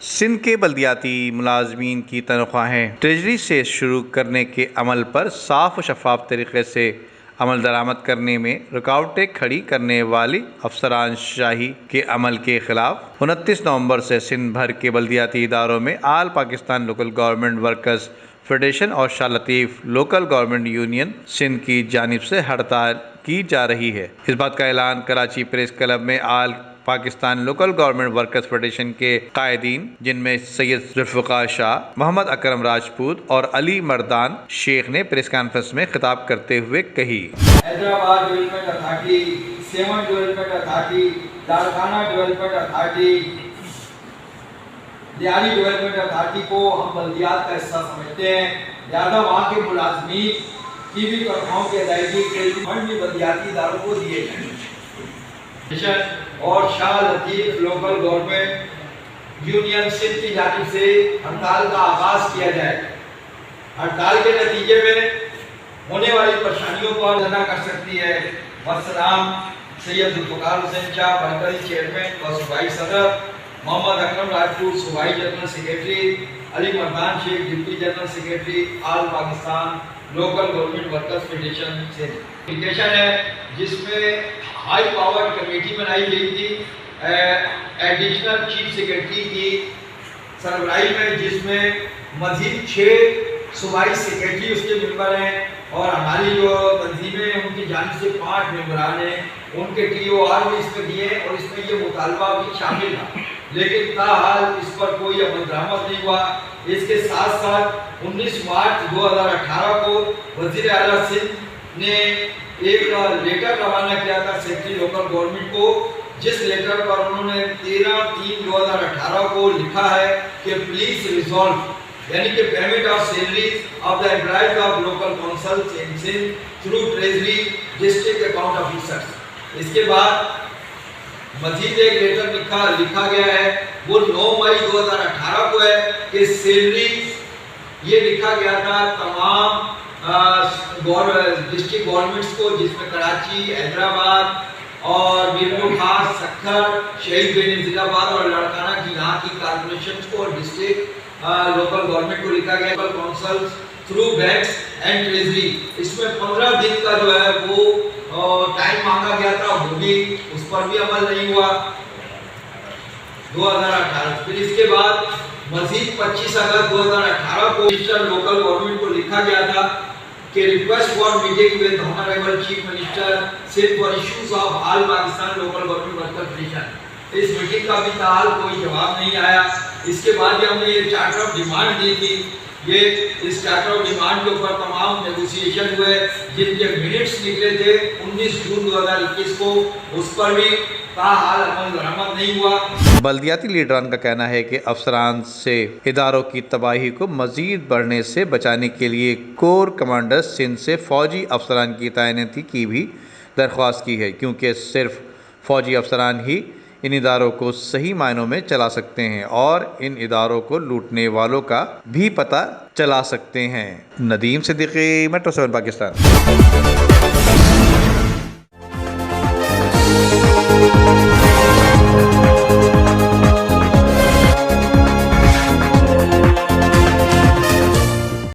سندھ کے بلدیاتی ملازمین کی تنخواہیں ٹریجری سے شروع کرنے کے عمل پر صاف و شفاف طریقے سے عمل درآمد کرنے میں رکاوٹیں کھڑی کرنے والی افسران شاہی کے عمل کے خلاف 29 نومبر سے سندھ بھر کے بلدیاتی اداروں میں all Pakistan local government workers federation اور Shah Latif local government union Sindh کی جانب سے ہڑتال کی جا رہی ہے۔ اس بات کا اعلان کراچی پریس کلب میں all Pakistan local government workers federation کے قائدین، جن میں سید ذوالفقار شاہ، محمد اکرم راجپوت اور علی مردان شیخ نے پریس کانفرنس میں خطاب کرتے ہوئے کہی۔ Hyderabad development authority, Sehwan development authority, Larkana development authority, دیاری ڈیولپمنٹ اتھارٹی کو ہم بلدیات کا حصہ سمجھتے ہیں، لہٰذا وہاں کے ملازمین کی بھی تنخواہوں کی ادائیگی کے فنڈ بھی بلدیاتی اداروں کو دیے جائیں۔ اور Shah Latif local government union Sindh کی جانب سے ہڑتال کا آغاز کیا جائے۔ ہڑتال کے نتیجے میں ہونے والی پریشانیوں پر ادا کر سکتی ہے۔ والسلام سید ذوالفقار حسین شاہ مرکزی چیئرمین اور صوبائی صدر، محمد اکرم راجپوت صوبائی general secretary, Ali Mardan Sheikh deputy general secretary, all Pakistan local government workers federation سے اپلیکیشن ہے جس میں ہائی پاور کمیٹی بنائی گئی تھی ایڈیشنل چیف سیکریٹری کی سربراہی میں، جس میں مزید 6 صوبائی سیکریٹری اس کے ممبر ہیں اور ہماری جو تنظیمیں ہیں ان کی جانب سے 5 ممبران ہیں، ان کے TOR بھی اس میں دیے اور اس میں یہ مطالبہ بھی شامل تھا، لیکن تاحال اس پر کوئی عمل درآمد نہیں ہوا۔ اس کے ساتھ ساتھ 19 مارچ 2018 کو وزیر اعلیٰ سندھ نے ایک لیٹر روانہ کیا تھا سیکٹری لوکل گورنمنٹ کو، جس لیٹر پر انہوں نے 13/3/2018 کو لکھا ہے کہ پلیز ریزالو، یعنی کہ payment of salaries of the employees of local councils in Sindh through treasury district account officers. اس کے بعد مزید ایک لیٹر لکھا گیا ہے، وہ 9 مئی 2018 کو ہے کہ سیلریز یہ لکھا گیا تھا تمام ڈسٹرکٹ گورنمنٹس کو، جس میں کراچی، حیدرآباد اور میرپور خاص، سکھر، شہید بے نظیر آباد اور لاڑکانہ کی یہاں کی کارپوریشنز کو اور ڈسٹرکٹ لوکل گورنمنٹ کو لکھا گیا local councils through banks and treasury. اس میں 15 دن کا جو ہے وہ ٹائم مانگا گیا تھا، وہ بھی اس پر بھی عمل نہیں ہوا 2018۔ پھر اس کے بعد مزید 25 اگست 2018 کو لوکل گورنمنٹ کو لکھا گیا تھا کہ request for meeting with honourable chief minister Sindh for issues of all Pakistan local government worker federation. اس میٹنگ کا بھی تاحال کوئی جواب نہیں آیا۔ اس کے بعد ہم نے یہ چارٹر آف ڈیمانڈ دی تھی، اس چارٹر آف ڈیمانڈ کے اوپر تمام نیگوسیشن ہوئے، جن کے منٹس نکلے تھے 19 جون 2021 کو، اس پر بھی تاحال عمل درآمد نہیں ہوا۔ بلدیاتی لیڈران کا کہنا ہے کہ افسران سے اداروں کی تباہی کو مزید بڑھنے سے بچانے کے لیے کور کمانڈر سندھ سے فوجی افسران کی تعیناتی کی بھی درخواست کی ہے، کیونکہ صرف فوجی افسران ہی ان اداروں کو صحیح معنوں میں چلا سکتے ہیں اور ان اداروں کو لوٹنے والوں کا بھی پتہ چلا سکتے ہیں۔ ندیم صدیقی، میٹرو 7 پاکستان۔